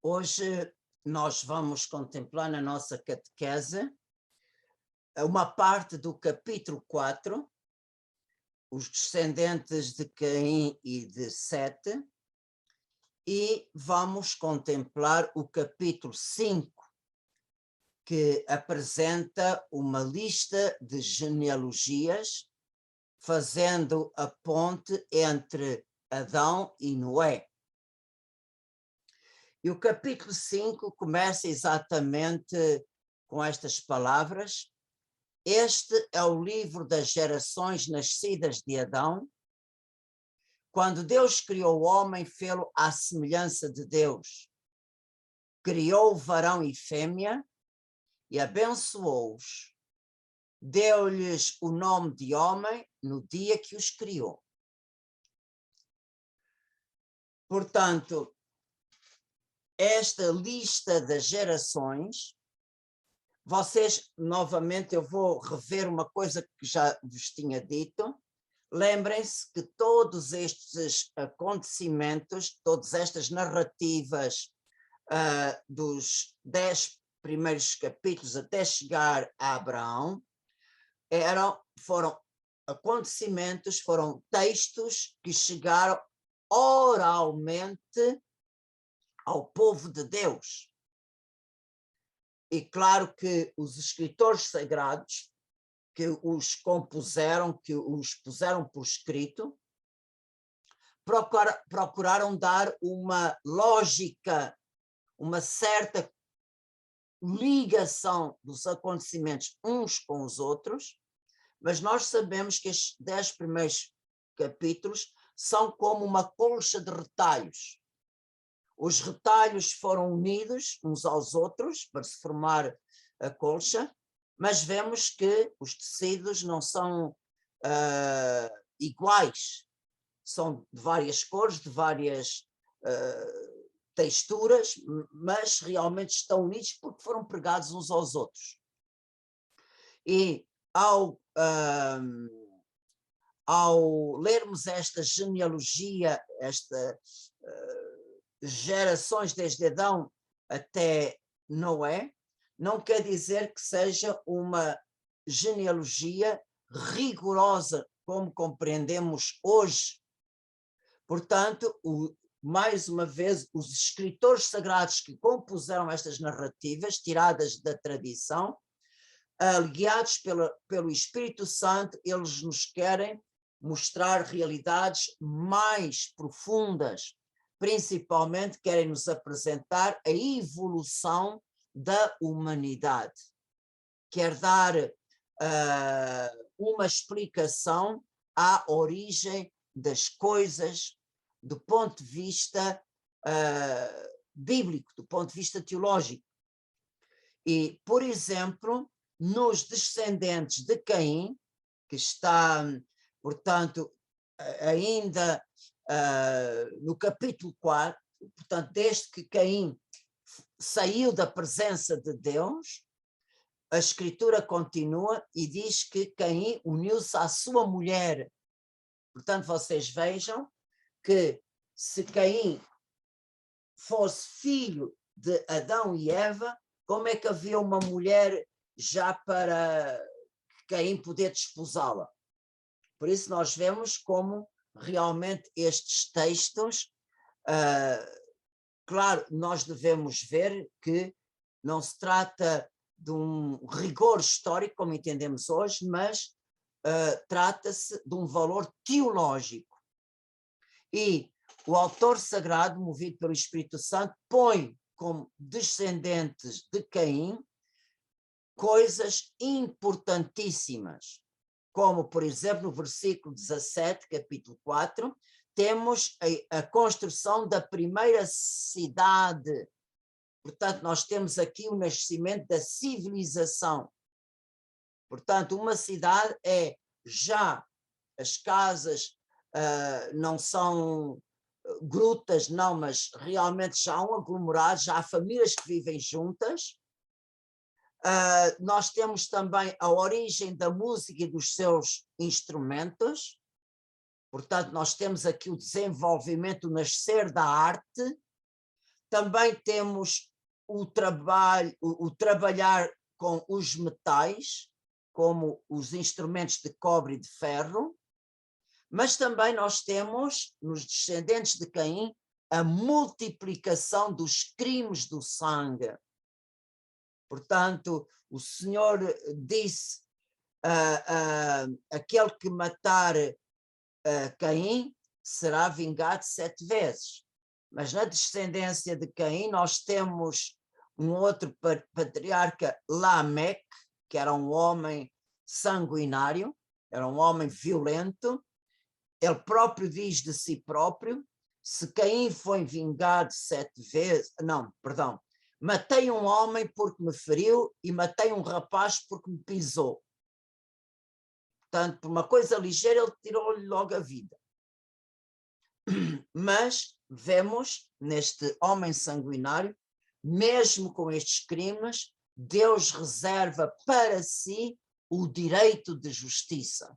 Hoje nós vamos contemplar na nossa catequese uma parte do capítulo 4, os descendentes de Caim e de Sete, e vamos contemplar o capítulo 5, que apresenta uma lista de genealogias, fazendo a ponte entre Adão e Noé. E o capítulo 5 começa exatamente com estas palavras: este é o livro das gerações nascidas de Adão. Quando Deus criou o homem, fê-lo à semelhança de Deus. Criou varão e fêmea e abençoou-os. Deu-lhes o nome de homem no dia que os criou. Portanto, esta lista das gerações, vocês, novamente, eu vou rever uma coisa que já vos tinha dito. Lembrem-se que todos estes acontecimentos, todas estas narrativas dos 10 primeiros capítulos até chegar a Abraão, foram acontecimentos, foram textos que chegaram oralmente ao povo de Deus. E claro que os escritores sagrados que os compuseram, que os puseram por escrito, procuraram dar uma lógica, uma certa ligação dos acontecimentos uns com os outros, mas nós sabemos que estes 10 primeiros capítulos são como uma colcha de retalhos. Os retalhos foram unidos uns aos outros para se formar a colcha, mas vemos que os tecidos não são iguais, são de várias cores, de várias texturas, mas realmente estão unidos porque foram pregados uns aos outros. E ao lermos esta genealogia, gerações desde Adão até Noé, não quer dizer que seja uma genealogia rigorosa como compreendemos hoje. Portanto, mais uma vez, os escritores sagrados que compuseram estas narrativas, tiradas da tradição, guiados pelo Espírito Santo, eles nos querem mostrar realidades mais profundas, principalmente querem nos apresentar a evolução da humanidade. Quer dar uma explicação à origem das coisas do ponto de vista bíblico, do ponto de vista teológico. E, por exemplo, nos descendentes de Caim, que está, portanto, ainda no capítulo 4, portanto, desde que Caim saiu da presença de Deus, a Escritura continua e diz que Caim uniu-se à sua mulher. Portanto, vocês vejam que se Caim fosse filho de Adão e Eva, como é que havia uma mulher já para Caim poder desposá-la? Por isso nós vemos como realmente estes textos, claro, nós devemos ver que não se trata de um rigor histórico, como entendemos hoje, mas trata-se de um valor teológico. E o autor sagrado, movido pelo Espírito Santo, põe como descendentes de Caim coisas importantíssimas, como, por exemplo, no versículo 17, capítulo 4, temos a construção da primeira cidade. Portanto, nós temos aqui o nascimento da civilização. Portanto, uma cidade é já as casas não são grutas, não, mas realmente já há um aglomerado, já há famílias que vivem juntas. Nós temos também a origem da música e dos seus instrumentos. Portanto, nós temos aqui o desenvolvimento, o nascer da arte. Também temos o trabalhar com os metais, como os instrumentos de cobre e de ferro, mas também nós temos, nos descendentes de Caim, a multiplicação dos crimes do sangue. Portanto, o Senhor disse, aquele que matar Caim será vingado 7 vezes. Mas na descendência de Caim nós temos um outro patriarca, Lameque, que era um homem sanguinário, era um homem violento. Ele próprio diz de si próprio, se Caim foi vingado 7 vezes, não, perdão, matei um homem porque me feriu e matei um rapaz porque me pisou. Portanto, por uma coisa ligeira ele tirou-lhe logo a vida. Mas vemos neste homem sanguinário, mesmo com estes crimes, Deus reserva para si o direito de justiça.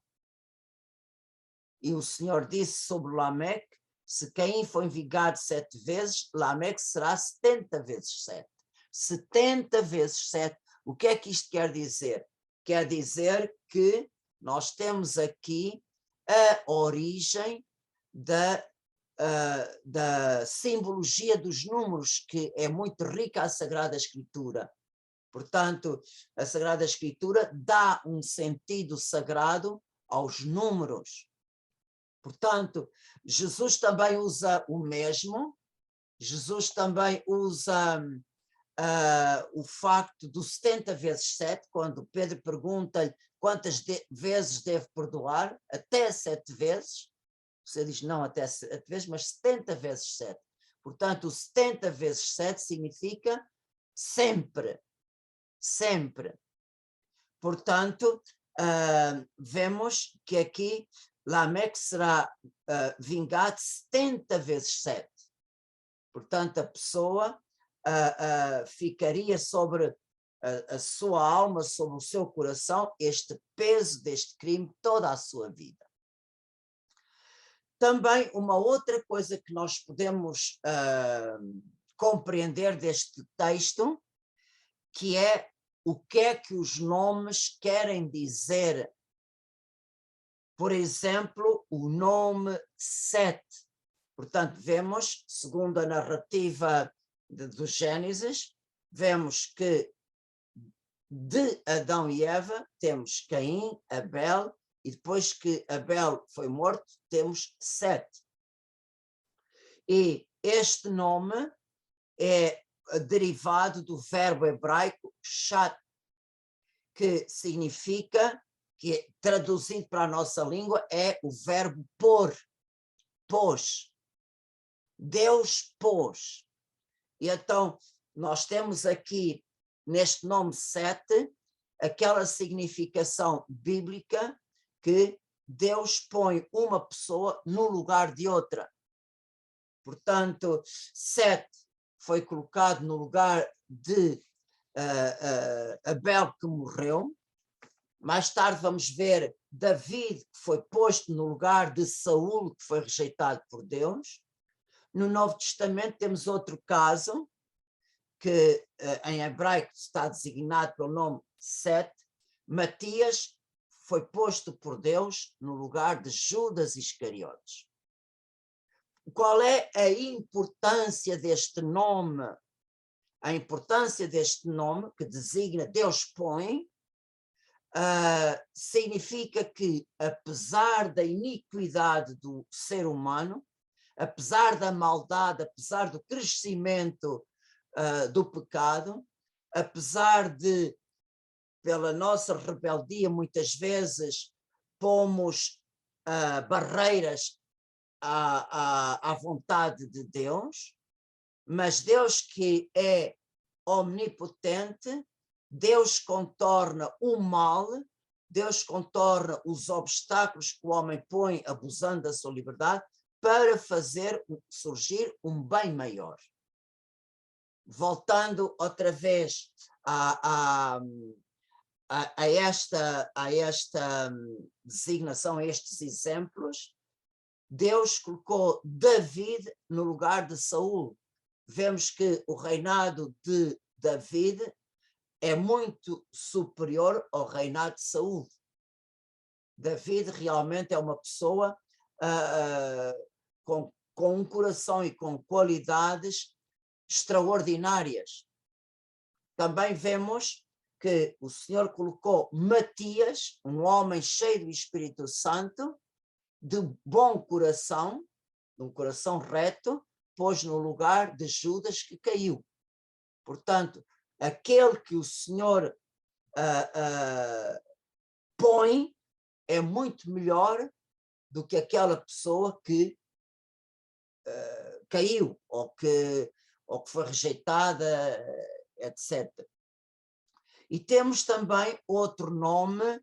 E o Senhor disse sobre Lameque, se Caim foi vingado 7 vezes, Lameque será 70 vezes 7. 70 vezes 7. O que é que isto quer dizer? Quer dizer que nós temos aqui a origem da simbologia dos números, que é muito rica a Sagrada Escritura. Portanto, a Sagrada Escritura dá um sentido sagrado aos números. Portanto, Jesus também usa o mesmo, Jesus também usa o facto do 70 vezes 7, quando Pedro pergunta-lhe quantas vezes deve perdoar, até 7 vezes, você diz não até 7 vezes, mas 70 vezes 7. Portanto, o 70 vezes 7 significa sempre, sempre. Portanto, vemos que aqui Lameque será vingado 70 vezes 7. Portanto, a pessoa ficaria sobre a sua alma, sobre o seu coração, este peso deste crime toda a sua vida. Também uma outra coisa que nós podemos compreender deste texto, que é o que é que os nomes querem dizer. Por exemplo, o nome Sete. Portanto, vemos, segundo a narrativa do Gênesis, vemos que de Adão e Eva temos Caim, Abel, e depois que Abel foi morto, temos Sete. E este nome é derivado do verbo hebraico shat, que significa, que traduzido para a nossa língua, é o verbo pôr, pôs. Deus pôs. E então, nós temos aqui, neste nome Sete, aquela significação bíblica que Deus põe uma pessoa no lugar de outra. Portanto, Sete foi colocado no lugar de Abel, que morreu. Mais tarde vamos ver David, que foi posto no lugar de Saul, que foi rejeitado por Deus. No Novo Testamento temos outro caso, que em hebraico está designado pelo nome Sete. Matias foi posto por Deus no lugar de Judas Iscariotes. Qual é a importância deste nome? A importância deste nome, que designa Deus põe, significa que, apesar da iniquidade do ser humano, apesar da maldade, apesar do crescimento do pecado, apesar de, pela nossa rebeldia, muitas vezes pomos barreiras à vontade de Deus, mas Deus, que é omnipotente, Deus contorna o mal, Deus contorna os obstáculos que o homem põe abusando da sua liberdade para fazer surgir um bem maior. Voltando outra vez a esta designação, a estes exemplos, Deus colocou David no lugar de Saul. vemos que o reinado de David é muito superior ao reinado de Saul. David realmente é uma pessoa com um coração e com qualidades extraordinárias. Também vemos que o Senhor colocou Matias, um homem cheio do Espírito Santo, de bom coração, de um coração reto, pôs no lugar de Judas que caiu. Portanto, aquele que o Senhor põe é muito melhor do que aquela pessoa que caiu ou que foi rejeitada, etc. E temos também outro nome,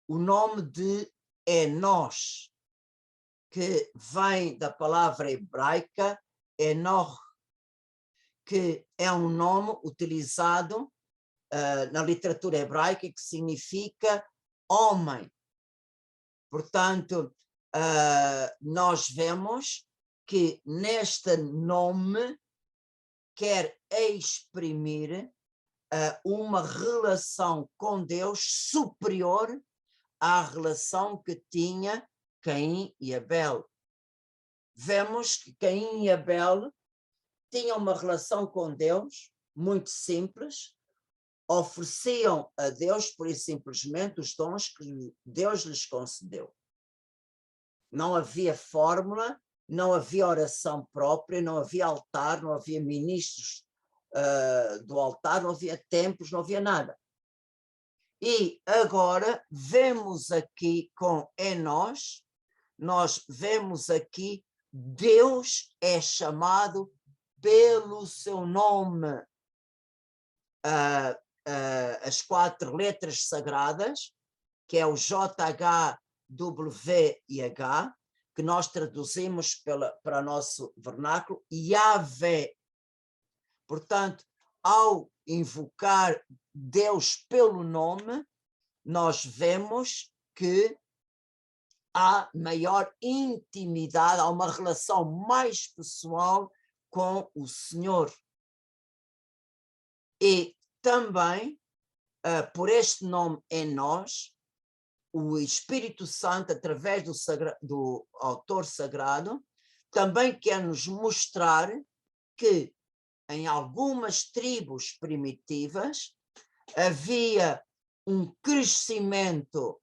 o nome de Enós, que vem da palavra hebraica Enoch, que é um nome utilizado na literatura hebraica que significa homem. Portanto, nós vemos que neste nome quer exprimir uma relação com Deus superior à relação que tinha Caim e Abel. Vemos que Caim e Abel tinham uma relação com Deus muito simples, ofereciam a Deus, por isso simplesmente, os dons que Deus lhes concedeu. Não havia fórmula, não havia oração própria, não havia altar, não havia ministros do altar, não havia templos, não havia nada. E agora vemos aqui com Enós, nós vemos aqui Deus é chamado pelo seu nome. As 4 letras sagradas, que é o JH, W e H, que nós traduzimos para o nosso vernáculo, Yahvé. Portanto, ao invocar Deus pelo nome, nós vemos que há maior intimidade, há uma relação mais pessoal com o Senhor. E também, por este nome Enós, o Espírito Santo, através do autor sagrado, também quer nos mostrar que em algumas tribos primitivas havia um crescimento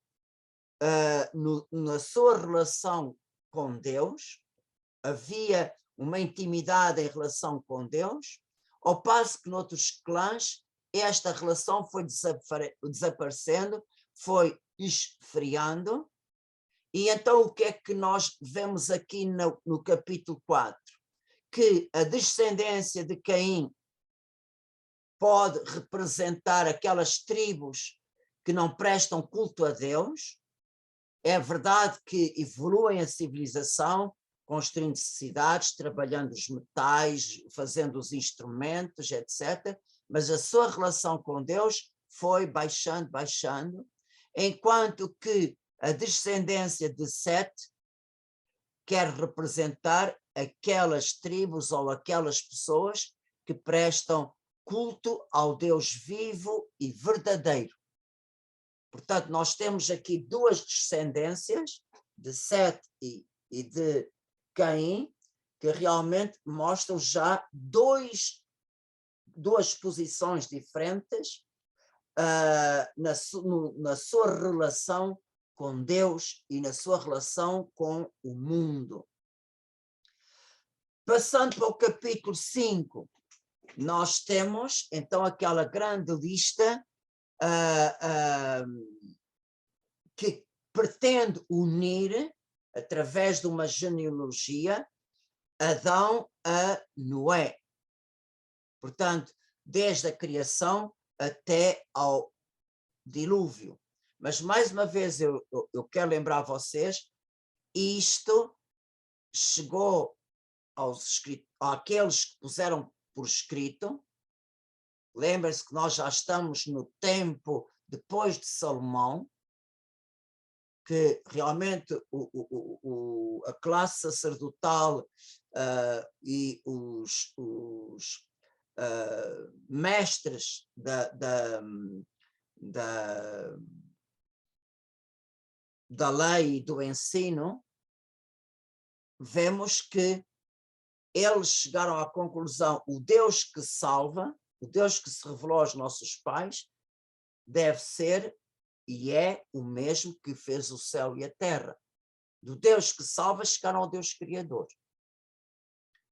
na sua relação com Deus, havia uma intimidade em relação com Deus, ao passo que noutros clãs esta relação foi desaparecendo, foi esfriando. E então o que é que nós vemos aqui no capítulo 4? Que a descendência de Caim pode representar aquelas tribos que não prestam culto a Deus. É verdade que evoluem a civilização, construindo cidades, trabalhando os metais, fazendo os instrumentos, etc. Mas a sua relação com Deus foi baixando, baixando, enquanto que a descendência de Sete quer representar aquelas tribos ou aquelas pessoas que prestam culto ao Deus vivo e verdadeiro. Portanto, nós temos aqui 2 descendências, de Sete e de Caim, que realmente mostram já duas posições diferentes na sua relação com Deus e na sua relação com o mundo. Passando para o capítulo 5, nós temos então aquela grande lista que pretende unir, através de uma genealogia, Adão a Noé. Portanto, desde a criação até ao dilúvio. Mas, mais uma vez, eu quero lembrar a vocês, isto chegou àqueles que puseram por escrito. Lembrem-se que nós já estamos no tempo depois de Salomão, que realmente a classe sacerdotal e os mestres da lei e do ensino, vemos que eles chegaram à conclusão: o Deus que salva, o Deus que se revelou aos nossos pais, deve ser e é o mesmo que fez o céu e a terra. Do Deus que salva chegaram ao Deus Criador.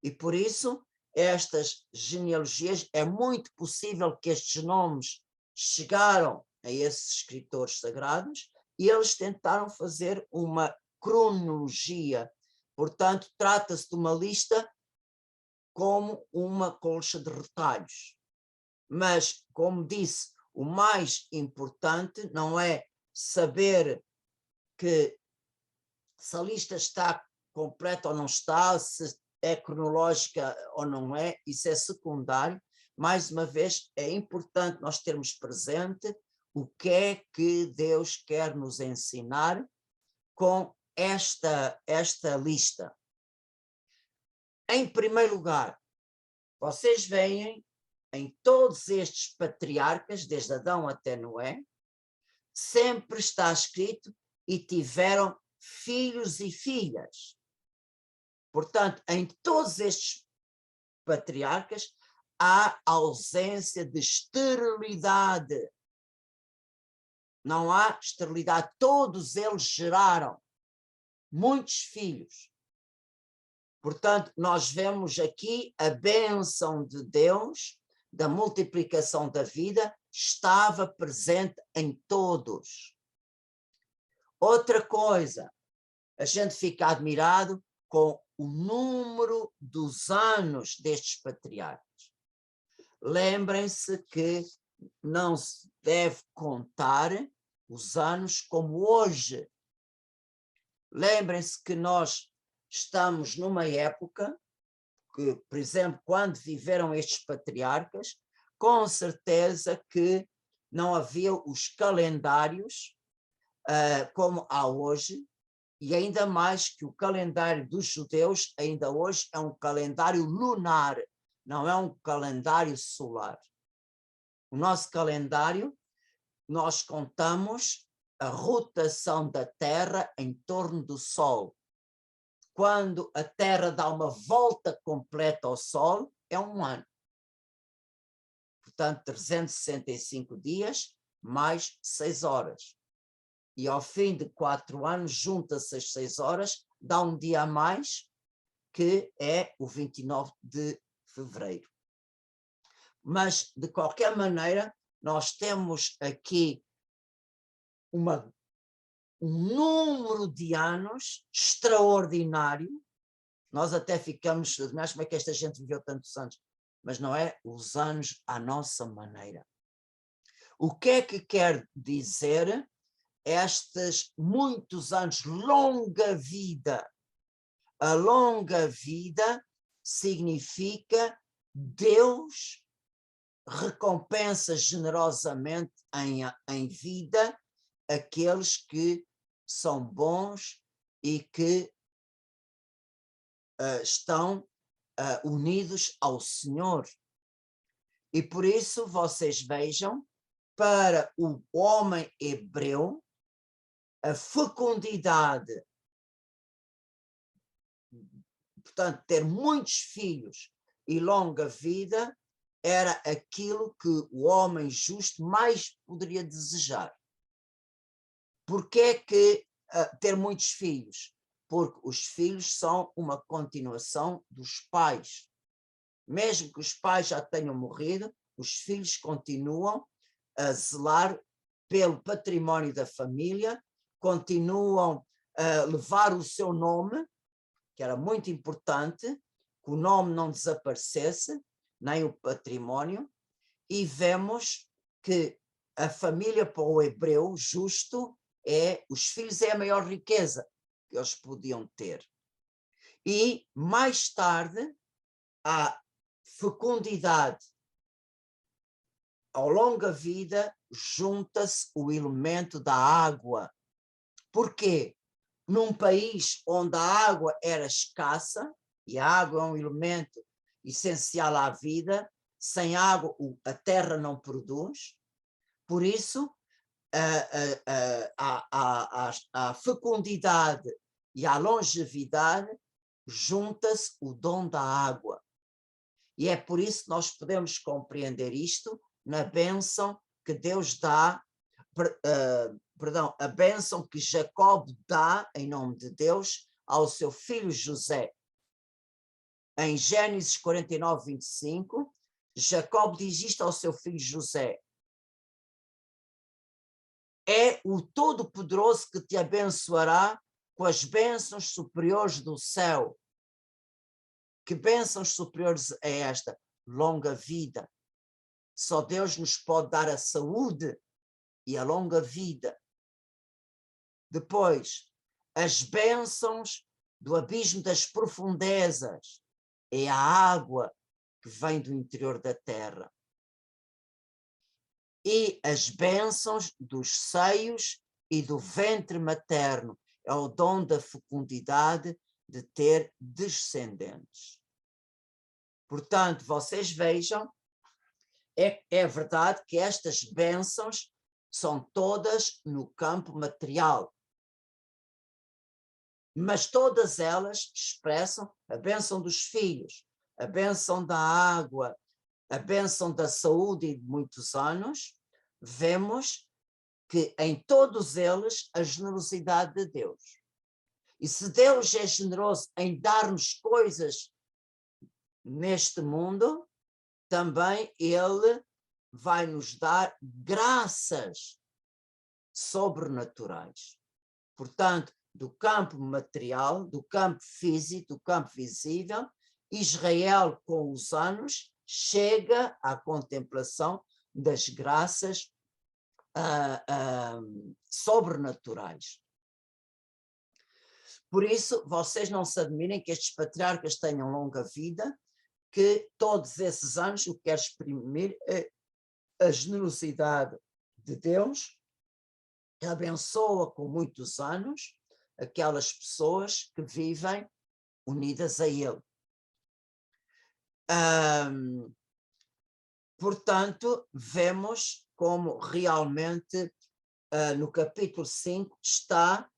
E por isso, estas genealogias, é muito possível que estes nomes chegaram a esses escritores sagrados e eles tentaram fazer uma cronologia. Portanto, trata-se de uma lista como uma colcha de retalhos. Mas, como disse, o mais importante não é saber que se a lista está completa ou não está, se é cronológica ou não é, isso é secundário. Mais uma vez, é importante nós termos presente o que é que Deus quer nos ensinar com esta lista. Em primeiro lugar, vocês veem em todos estes patriarcas, desde Adão até Noé, sempre está escrito: e tiveram filhos e filhas. Portanto, em todos estes patriarcas há ausência de esterilidade. Não há esterilidade. Todos eles geraram muitos filhos. Portanto, nós vemos aqui a bênção de Deus, da multiplicação da vida, estava presente em todos. Outra coisa, a gente fica admirado com o número dos anos destes patriarcas. Lembrem-se que não se deve contar os anos como hoje. Lembrem-se que nós estamos numa época que, por exemplo, quando viveram estes patriarcas, com certeza que não havia os calendários como há hoje, e ainda mais que o calendário dos judeus ainda hoje é um calendário lunar, não é um calendário solar. O nosso calendário, nós contamos a rotação da Terra em torno do Sol. Quando a Terra dá uma volta completa ao Sol, é um ano. Portanto, 365 dias mais 6 horas. E ao fim de 4 anos, junta-se as 6 horas, dá um dia a mais, que é o 29 de fevereiro. Mas, de qualquer maneira, nós temos aqui um número de anos extraordinário. Nós até ficamos, mas como é que esta gente viveu tantos anos? Mas não é os anos à nossa maneira. O que é que quer dizer estes muitos anos, longa vida? A longa vida significa Deus recompensa generosamente em vida aqueles que são bons e que estão unidos ao Senhor. E por isso vocês vejam, para o homem hebreu, a fecundidade, portanto, ter muitos filhos e longa vida, era aquilo que o homem justo mais poderia desejar. Porquê é que ter muitos filhos? Porque os filhos são uma continuação dos pais. Mesmo que os pais já tenham morrido, os filhos continuam a zelar pelo património da família, continuam a levar o seu nome, que era muito importante, que o nome não desaparecesse, nem o património, e vemos que a família para o hebreu justo os filhos é a maior riqueza que eles podiam ter. E mais tarde, a fecundidade, ao longo da vida, junta-se o elemento da água. Porquê? Num país onde a água era escassa, e a água é um elemento essencial à vida. Sem água a terra não produz. Por isso, a fecundidade e a longevidade junta-se o dom da água. E é por isso que nós podemos compreender isto na bênção que Deus dá, a bênção que Jacob dá em nome de Deus ao seu filho José. Em Gênesis 49, 25, Jacob diz isto ao seu filho José: é o Todo-Poderoso que te abençoará com as bênçãos superiores do céu. Que bênçãos superiores é esta? Longa vida. Só Deus nos pode dar a saúde e a longa vida. Depois, as bênçãos do abismo das profundezas. É a água que vem do interior da terra. E as bênçãos dos seios e do ventre materno. É o dom da fecundidade de ter descendentes. Portanto, vocês vejam, é verdade que estas bênçãos são todas no campo material. Mas todas elas expressam a bênção dos filhos, a bênção da água, a bênção da saúde e de muitos anos. Vemos que em todos eles a generosidade de Deus. E se Deus é generoso em dar-nos coisas neste mundo, também Ele vai nos dar graças sobrenaturais. Portanto, do campo material, do campo físico, do campo visível, Israel, com os anos, chega à contemplação das graças sobrenaturais. Por isso, vocês não se admirem que estes patriarcas tenham longa vida, que todos esses anos o que quer exprimir é a generosidade de Deus, que abençoa com muitos anos aquelas pessoas que vivem unidas a Ele. Portanto, vemos como realmente no capítulo 5 está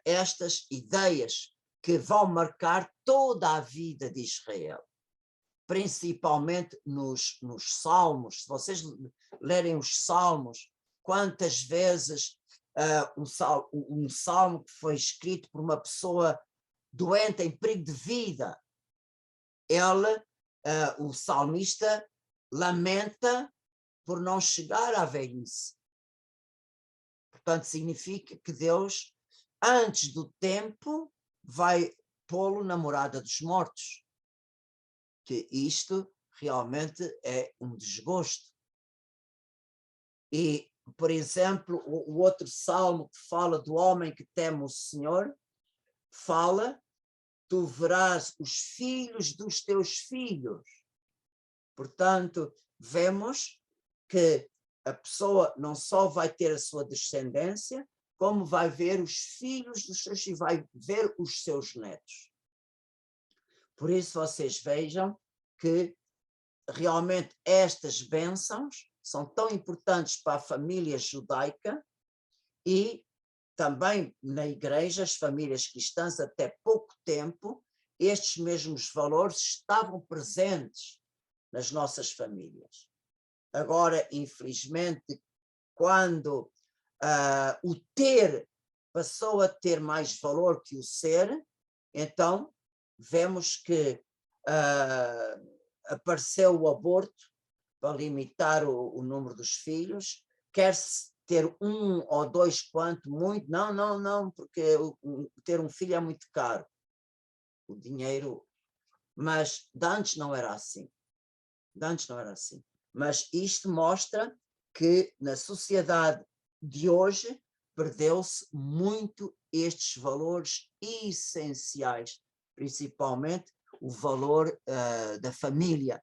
estas ideias que vão marcar toda a vida de Israel, principalmente nos Salmos. Se vocês lerem os Salmos, quantas vezes um salmo que foi escrito por uma pessoa doente em perigo de vida, o salmista lamenta por não chegar à velhice. Portanto, significa que Deus, antes do tempo, vai pô-lo na morada dos mortos. Que isto realmente é um desgosto. E, por exemplo, o outro salmo que fala do homem que teme o Senhor, fala: tu verás os filhos dos teus filhos. Portanto, vemos que a pessoa não só vai ter a sua descendência, como vai ver os filhos dos seus e vai ver os seus netos. Por isso vocês vejam que realmente estas bênçãos são tão importantes para a família judaica e também na igreja, as famílias cristãs, até pouco tempo, estes mesmos valores estavam presentes nas nossas famílias. Agora, infelizmente, quando o ter passou a ter mais valor que o ser, então vemos que apareceu o aborto para limitar o número dos filhos, quer-se ter um ou dois, quanto muito, não, porque ter um filho é muito caro, o dinheiro, mas de antes não era assim, mas isto mostra que na sociedade de hoje perdeu-se muito estes valores essenciais, principalmente o valor da família.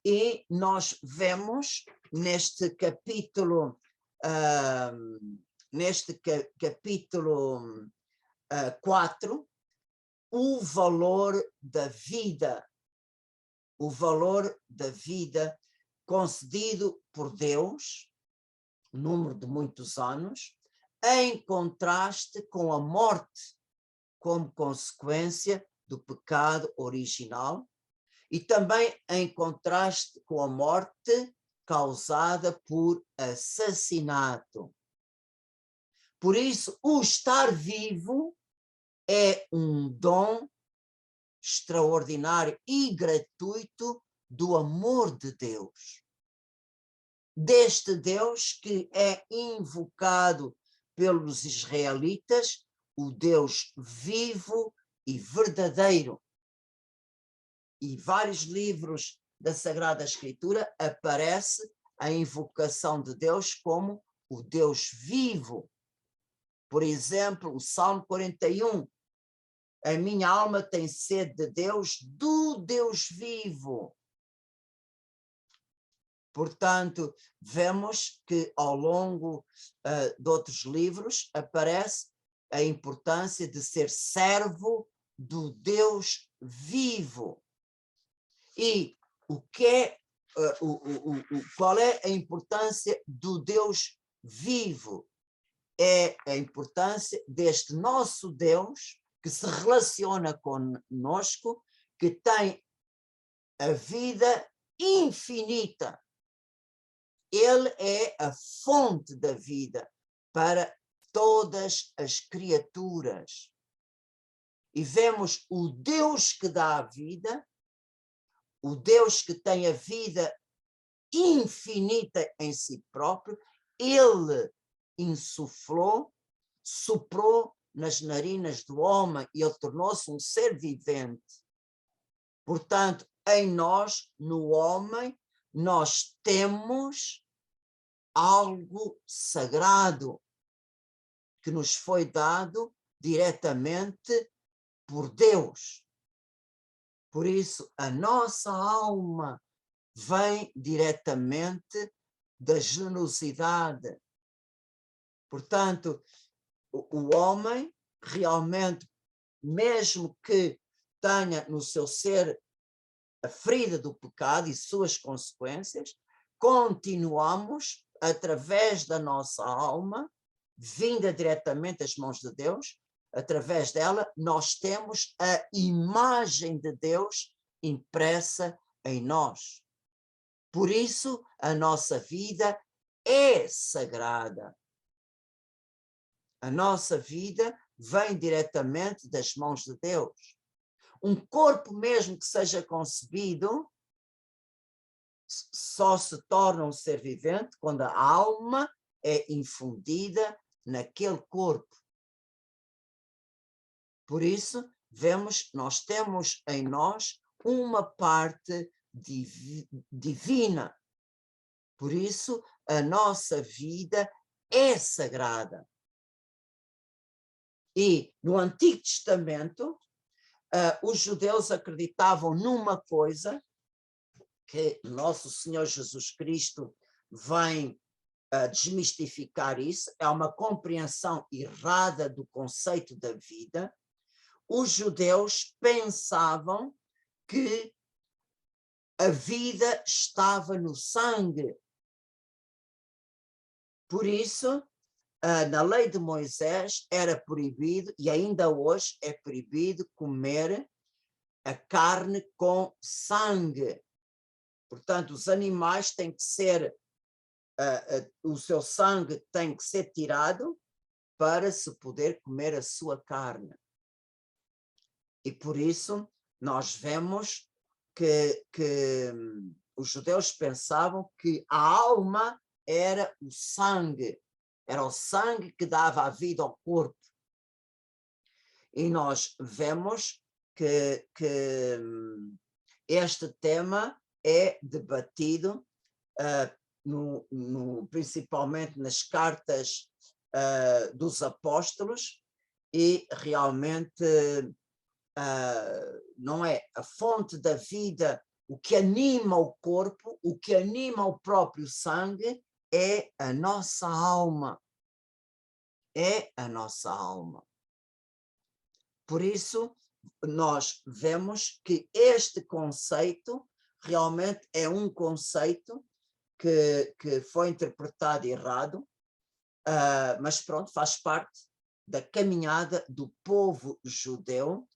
E nós vemos neste capítulo, capítulo 4, o valor da vida concedido por Deus, número de muitos anos, em contraste com a morte como consequência do pecado original e também em contraste com a morte causada por assassinato. Por isso, o estar vivo é um dom extraordinário e gratuito do amor de Deus. Deste Deus que é invocado pelos israelitas, o Deus vivo e verdadeiro. E vários livros da Sagrada Escritura aparece a invocação de Deus como o Deus vivo. Por exemplo, o Salmo 41. A minha alma tem sede de Deus, do Deus vivo. Portanto, vemos que ao longo de outros livros aparece a importância de ser servo do Deus vivo. E qual é a importância do Deus vivo? É a importância deste nosso Deus que se relaciona conosco, que tem a vida infinita. Ele é a fonte da vida para todas as criaturas. E vemos o Deus que dá a vida, o Deus que tem a vida infinita em si próprio, ele insuflou, soprou nas narinas do homem e ele tornou-se um ser vivente. Portanto, em nós, no homem, nós temos algo sagrado que nos foi dado diretamente por Deus. Por isso, a nossa alma vem diretamente da generosidade. Portanto, o homem realmente, mesmo que tenha no seu ser a ferida do pecado e suas consequências, continuamos, através da nossa alma, vinda diretamente das mãos de Deus, através dela nós temos a imagem de Deus impressa em nós. Por isso, a nossa vida é sagrada. A nossa vida vem diretamente das mãos de Deus. Um corpo mesmo que seja concebido só se torna um ser vivente quando a alma é infundida naquele corpo. Por isso, vemos, nós temos em nós uma parte divina. Por isso, a nossa vida é sagrada. E no Antigo Testamento, os judeus acreditavam numa coisa que nosso Senhor Jesus Cristo vem desmistificar isso, é uma compreensão errada do conceito da vida. Os judeus pensavam que a vida estava no sangue. Por isso, na lei de Moisés era proibido, e ainda hoje é proibido, comer a carne com sangue. Portanto, os animais têm que ser, o seu sangue tem que ser tirado para se poder comer a sua carne. E por isso nós vemos que os judeus pensavam que a alma era o sangue que dava a vida ao corpo. E nós vemos que este tema é debatido principalmente nas cartas dos apóstolos, e realmente não é a fonte da vida, o que anima o corpo, o que anima o próprio sangue é a nossa alma. É a nossa alma. Por isso, nós vemos que este conceito realmente é um conceito que foi interpretado errado, mas pronto, faz parte da caminhada do povo judeu,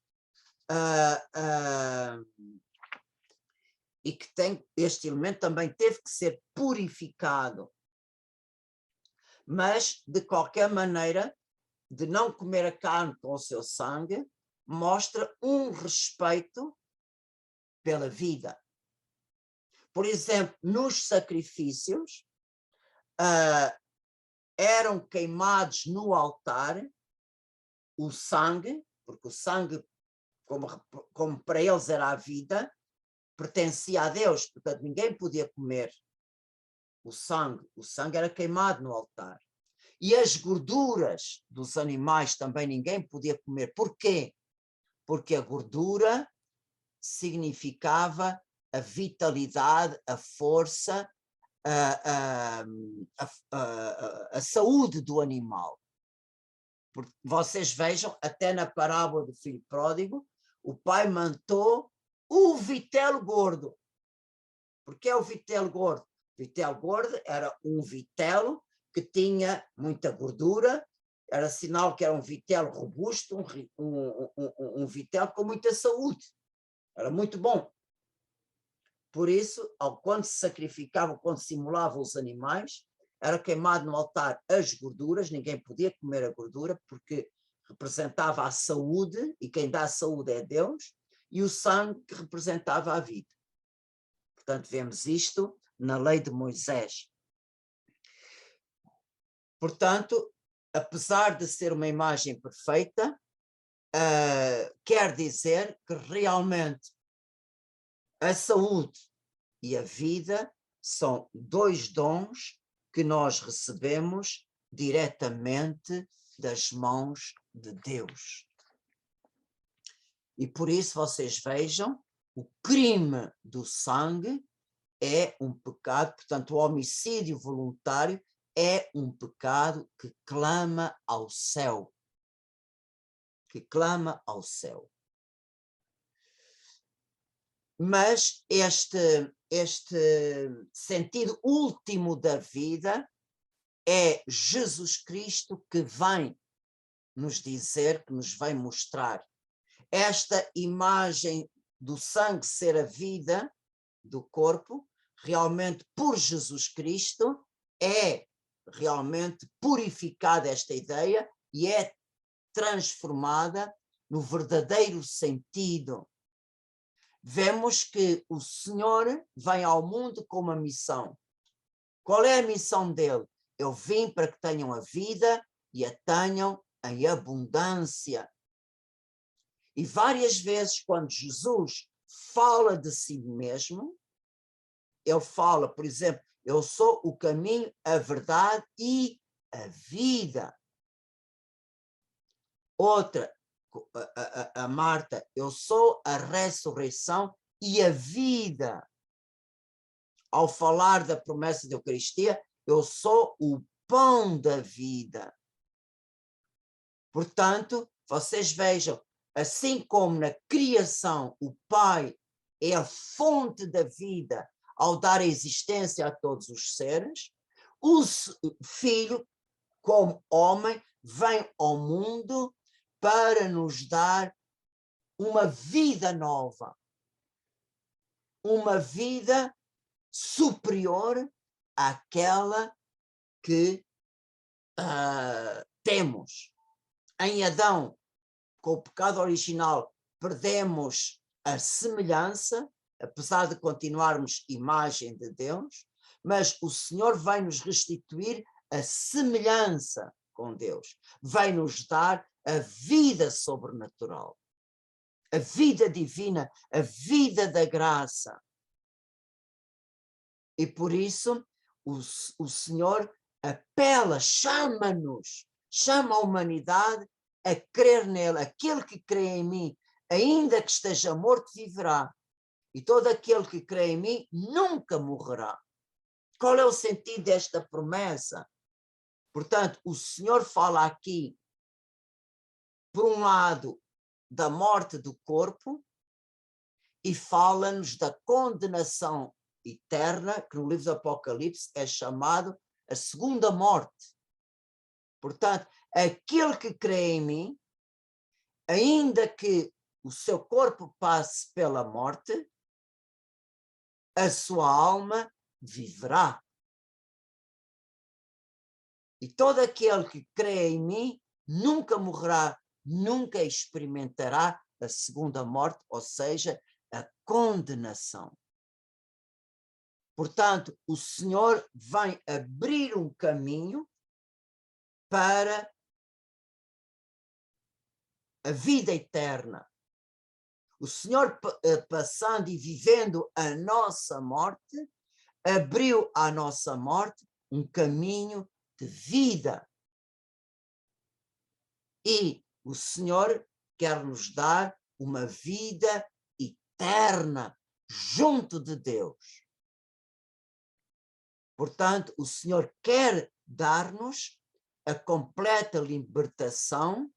e que este elemento também teve que ser purificado. Mas, de qualquer maneira, de não comer a carne com o seu sangue, mostra um respeito pela vida. Por exemplo, nos sacrifícios, eram queimados no altar o sangue, porque o sangue, como para eles era a vida, pertencia a Deus, portanto ninguém podia comer o sangue era queimado no altar. E as gorduras dos animais também ninguém podia comer. Porquê? Porque a gordura significava a vitalidade, a força, a saúde do animal. Porque vocês vejam, até na parábola do filho pródigo, o pai matou o vitelo gordo. Porque é o vitelo gordo? O vitelo gordo era um vitelo que tinha muita gordura, era sinal que era um vitelo robusto, um vitelo com muita saúde. Era muito bom. Por isso, quando se sacrificava, quando simulavam os animais, era queimado no altar as gorduras, ninguém podia comer a gordura, porque representava a saúde, e quem dá a saúde é Deus, e o sangue que representava a vida. Portanto, vemos isto na lei de Moisés. Portanto, apesar de ser uma imagem perfeita, quer dizer que realmente a saúde e a vida são dois dons que nós recebemos diretamente das mãos de Deus. E por isso vocês vejam, o crime do sangue é um pecado, portanto o homicídio voluntário é um pecado que clama ao céu. Que clama ao céu. Mas este sentido último da vida é Jesus Cristo que vem nos dizer, que nos vem mostrar. Esta imagem do sangue ser a vida do corpo, realmente por Jesus Cristo, é realmente purificada esta ideia e é transformada no verdadeiro sentido. Vemos que o Senhor vem ao mundo com uma missão. Qual é a missão dele? Eu vim para que tenham a vida e a tenham em abundância. E várias vezes, quando Jesus fala de si mesmo, ele fala, por exemplo, eu sou o caminho, a verdade e a vida. Outra, a Marta, eu sou a ressurreição e a vida. Ao falar da promessa da Eucaristia, eu sou o pão da vida. Portanto, vocês vejam, assim como na criação o Pai é a fonte da vida ao dar existência a todos os seres, o Filho, como homem, vem ao mundo para nos dar uma vida nova, uma vida superior àquela que temos. Em Adão, com o pecado original, perdemos a semelhança, apesar de continuarmos imagem de Deus, mas o Senhor vai nos restituir a semelhança com Deus, vai nos dar a vida sobrenatural, a vida divina, a vida da graça. E por isso o Senhor apela, chama-nos, chama a humanidade a crer nele. Aquele que crê em mim, ainda que esteja morto, viverá. E todo aquele que crê em mim nunca morrerá. Qual é o sentido desta promessa? Portanto, o Senhor fala aqui, por um lado, da morte do corpo e fala-nos da condenação eterna, que no livro do Apocalipse é chamado a segunda morte. Portanto, aquele que crê em mim, ainda que o seu corpo passe pela morte, a sua alma viverá. E todo aquele que crê em mim nunca morrerá, nunca experimentará a segunda morte, ou seja, a condenação. Portanto, o Senhor vem abrir um caminho para a vida eterna. O Senhor, passando e vivendo a nossa morte, abriu à nossa morte um caminho de vida. E o Senhor quer nos dar uma vida eterna junto de Deus. Portanto, o Senhor quer dar-nos a completa libertação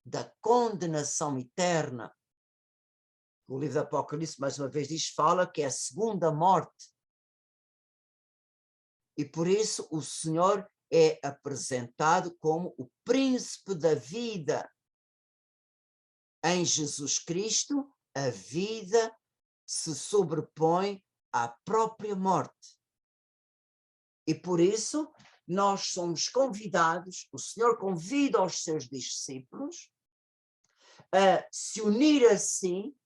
da condenação eterna. O livro do Apocalipse, mais uma vez, fala que é a segunda morte. E por isso o Senhor é apresentado como o príncipe da vida. Em Jesus Cristo, a vida se sobrepõe à própria morte. E por isso nós somos convidados, o Senhor convida os seus discípulos a se unir a si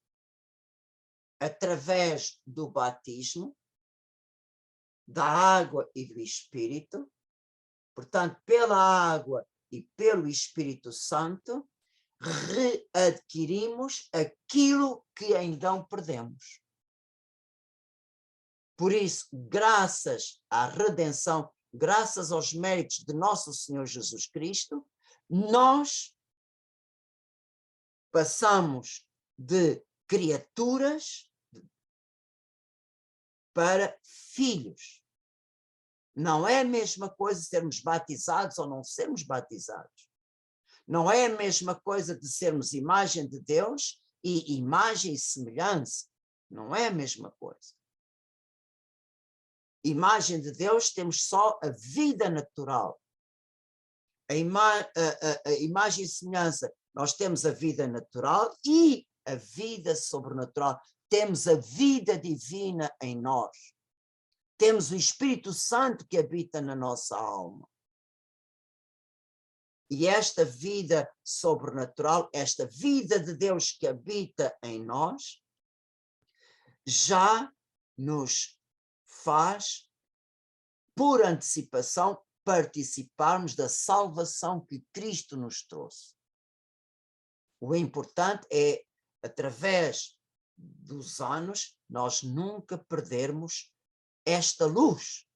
através do batismo, da água e do Espírito. Portanto, pela água e pelo Espírito Santo, readquirimos aquilo que então perdemos. Por isso, graças à redenção, graças aos méritos de nosso Senhor Jesus Cristo, nós passamos de criaturas para filhos. Não é a mesma coisa sermos batizados ou não sermos batizados. Não é a mesma coisa de sermos imagem de Deus e imagem e semelhança. Não é a mesma coisa. Imagem de Deus temos só a vida natural. A imagem e semelhança, nós temos a vida natural e a vida sobrenatural. Temos a vida divina em nós. Temos o Espírito Santo que habita na nossa alma. E esta vida sobrenatural, esta vida de Deus que habita em nós, já nos faz, por antecipação, participarmos da salvação que Cristo nos trouxe. O importante é, através dos anos, nós nunca perdermos esta luz,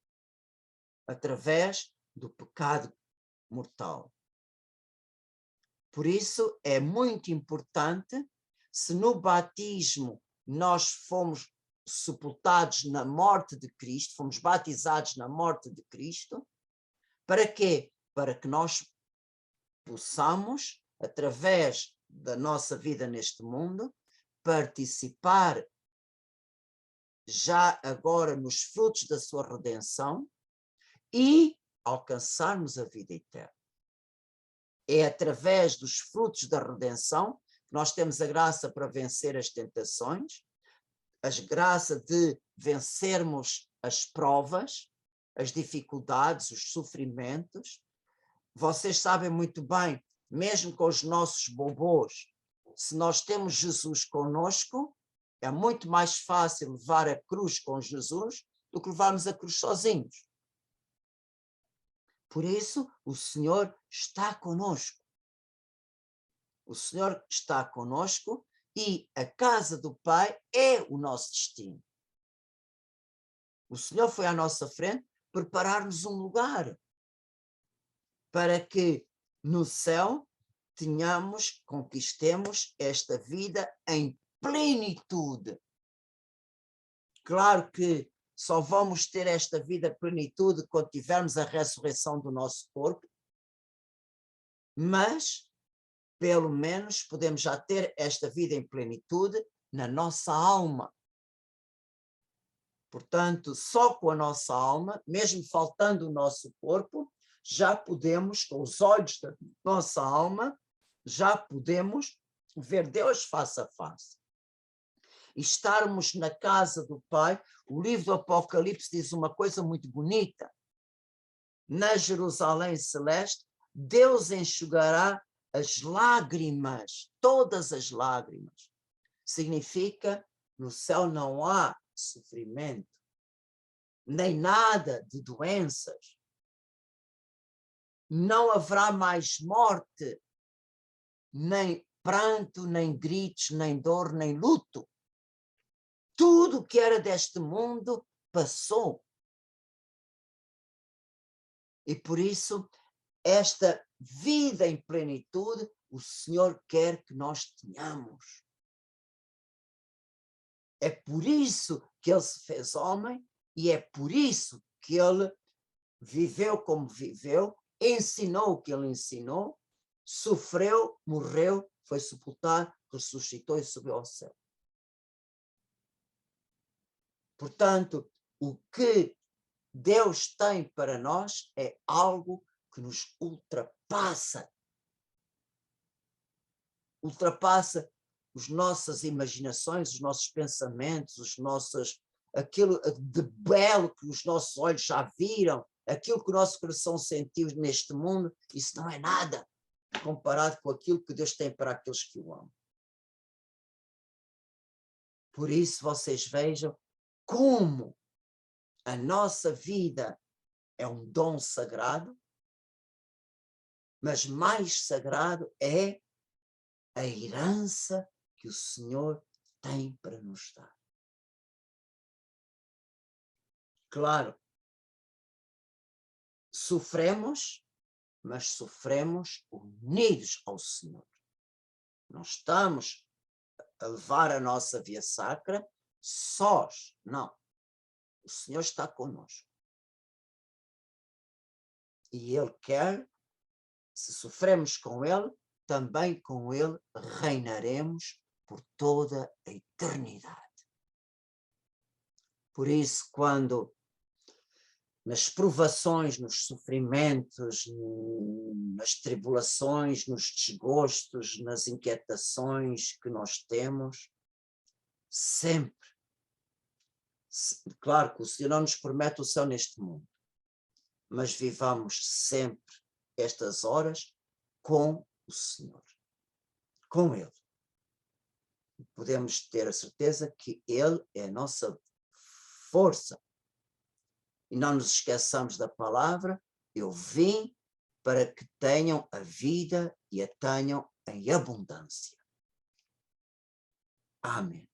através do pecado mortal. Por isso, é muito importante, se no batismo nós fomos sepultados na morte de Cristo, fomos batizados na morte de Cristo, para quê? Para que nós possamos, através da nossa vida neste mundo, participar já agora nos frutos da sua redenção e alcançarmos a vida eterna. É através dos frutos da redenção que nós temos a graça para vencer as tentações, a graça de vencermos as provas, as dificuldades, os sofrimentos. Vocês sabem muito bem, mesmo com os nossos bobôs, se nós temos Jesus conosco, é muito mais fácil levar a cruz com Jesus do que levarmos a cruz sozinhos. Por isso, o Senhor está conosco. O Senhor está conosco e a casa do Pai é o nosso destino. O Senhor foi à nossa frente preparar-nos um lugar para que no céu conquistemos esta vida em plenitude. Claro que só vamos ter esta vida plenitude quando tivermos a ressurreição do nosso corpo, mas pelo menos podemos já ter esta vida em plenitude na nossa alma. Portanto, só com a nossa alma, mesmo faltando o nosso corpo, já podemos, com os olhos da nossa alma, já podemos ver Deus face a face. E estarmos na casa do Pai. O livro do Apocalipse diz uma coisa muito bonita. Na Jerusalém celeste, Deus enxugará as lágrimas, todas as lágrimas. Significa, no céu não há sofrimento, nem nada de doenças. Não haverá mais morte, nem pranto, nem gritos, nem dor, nem luto. Tudo o que era deste mundo passou. E por isso, esta vida em plenitude, o Senhor quer que nós tenhamos. É por isso que Ele se fez homem e é por isso que Ele viveu como viveu, ensinou o que Ele ensinou, sofreu, morreu, foi sepultado, ressuscitou e subiu ao céu. Portanto, o que Deus tem para nós é algo que nos ultrapassa. Ultrapassa as nossas imaginações, os nossos pensamentos, aquilo de belo que os nossos olhos já viram, aquilo que o nosso coração sentiu neste mundo, isso não é nada comparado com aquilo que Deus tem para aqueles que o amam. Por isso vocês vejam como a nossa vida é um dom sagrado, mas mais sagrado é a herança que o Senhor tem para nos dar. Claro, sofremos, mas sofremos unidos ao Senhor. Não estamos a levar a nossa via sacra sós, não. O Senhor está conosco. E Ele quer, se sofremos com Ele, também com Ele reinaremos por toda a eternidade. Por isso, quando nas provações, nos sofrimentos, nas tribulações, nos desgostos, nas inquietações que nós temos, sempre, claro que o Senhor não nos promete o céu neste mundo, mas vivamos sempre estas horas com o Senhor, com Ele. Podemos ter a certeza que Ele é a nossa força. E não nos esqueçamos da palavra, eu vim para que tenham a vida e a tenham em abundância. Amém.